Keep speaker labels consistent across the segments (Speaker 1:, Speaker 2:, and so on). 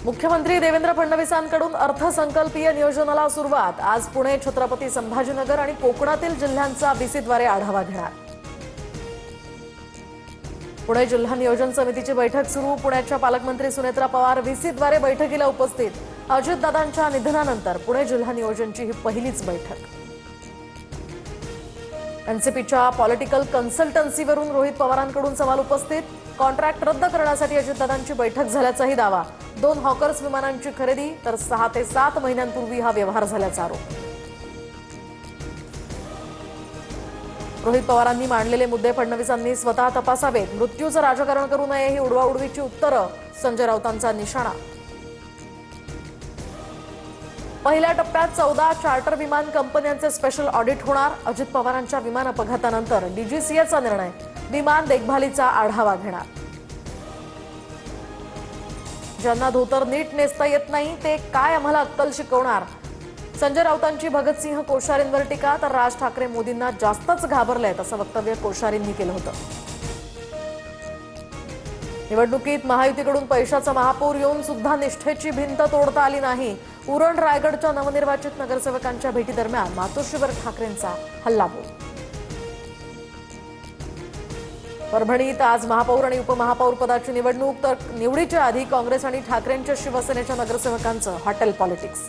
Speaker 1: मुख्यमंत्री देवेंद्र फडणवीसांकडून अर्थसंकल्पीय नियोजनाला सुरुवात। आज पुणे, छत्रपती संभाजीनगर आणि कोकणातील जिल्ह्यांचा बीसीद्वारे आढावा घेणार। पुणे जिल्हा नियोजन समितीची बैठक सुरू। पुण्याच्या पालकमंत्री सुनेत्रा पवार व्हीसीद्वारे बैठकीला उपस्थित। अजितदादांच्या निधनानंतर पुणे जिल्हा नियोजनची ही पहिलीच बैठक। एनसीपीच्या पॉलिटिकल कन्सल्टन्सीवरून रोहित पवारांकडून सवाल उपस्थित। कॉन्ट्रॅक्ट रद्द करण्यासाठी अजितदादांची बैठक झाल्याचाही दावा। 2 हॉकर्स विमानांची खरेदी तर 6 ते 7 महिन्यांपूर्वी हा व्यवहार झाल्याचा आरोप। रोहित पवारांनी मांडलेले मुद्दे फडणवीसांनी स्वतः तपासावेत। मृत्यूचं राजकारण करू नये ही उडवाउडवीची उत्तरं संजय राऊतांचा निशाणा। पहिल्या टप्प्यात 14 चार्टर विमान कंपन्यांचे स्पेशल ऑडिट होणार। अजित पवारांच्या विमान अपघातानंतर डीजीसीएचा निर्णय, विमान देखभालीचा आढावा घेणार। ज्यांना धोतर नीट नेसता येत नाही ते काय आम्हाला अक्कल शिकवणार। संजय राऊतांची भगतसिंह कोश्यारींवर टीका तर राज ठाकरे मोदींना जास्तच घाबरलेत असं वक्तव्य कोश्यारींनी केलं होतं। निवडणुकीत महायुतीकडून पैशाचा महापूर येऊन सुद्धा निष्ठेची भिंत तोडता आली नाही। उरण रायगडच्या नवनिर्वाचित नगरसेवकांच्या भेटीदरम्यान मातोश्रीवर ठाकरेंचा हल्लाबोल। परभणीत आज महापौर आणि उपमहापौर पदाची निवडणूक तर निवडीच्या आधी काँग्रेस आणि ठाकरेंच्या शिवसेनेच्या नगरसेवकांचं हॉटेल पॉलिटिक्स।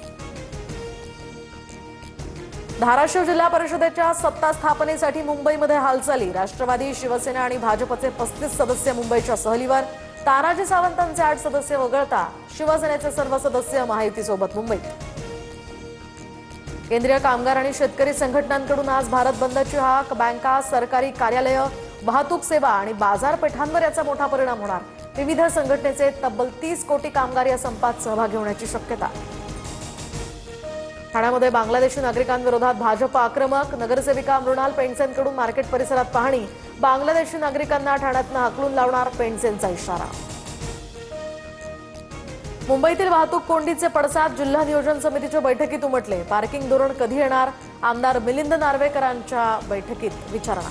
Speaker 1: धाराशिव जिल्हा परिषदेच्या सत्ता स्थापनेसाठी मुंबईमध्ये हालचाली। राष्ट्रवादी, शिवसेना आणि भाजपचे 35 सदस्य मुंबईच्या सहलीवर। तानाजी सावंतांचे 8 सदस्य वगळता शिवसेनेचे सर्व सदस्य महायुतीसोबत मुंबईत। केंद्रीय कामगार आणि शेतकरी संघटनांकडून आज भारत बंदची हाक। बँका, सरकारी कार्यालय, वाहतूक सेवा आणि बाजारपेठांवर याचा मोठा परिणाम होणार। विविध संघटनेचे तब्बल 30 कोटी कामगार या संपात सहभागी होण्याची शक्यता। ठाण्यामध्ये बांगलादेशी नागरिकांविरोधात भाजप आक्रमक। नगरसेविका मृणाल पेंडसेंकडून मार्केट परिसरात पाहणी। बांगलादेशी नागरिकांना ठाण्यातनं हाकलून लावणार, पेंडसेंचा इशारा। मुंबईतील वाहतूक कोंडीचे पडसाद जिल्हा नियोजन समितीच्या बैठकीत उमटले। पार्किंग धोरण कधी येणार, आमदार मिलिंद नार्वेकरांच्या बैठकीत विचारणा।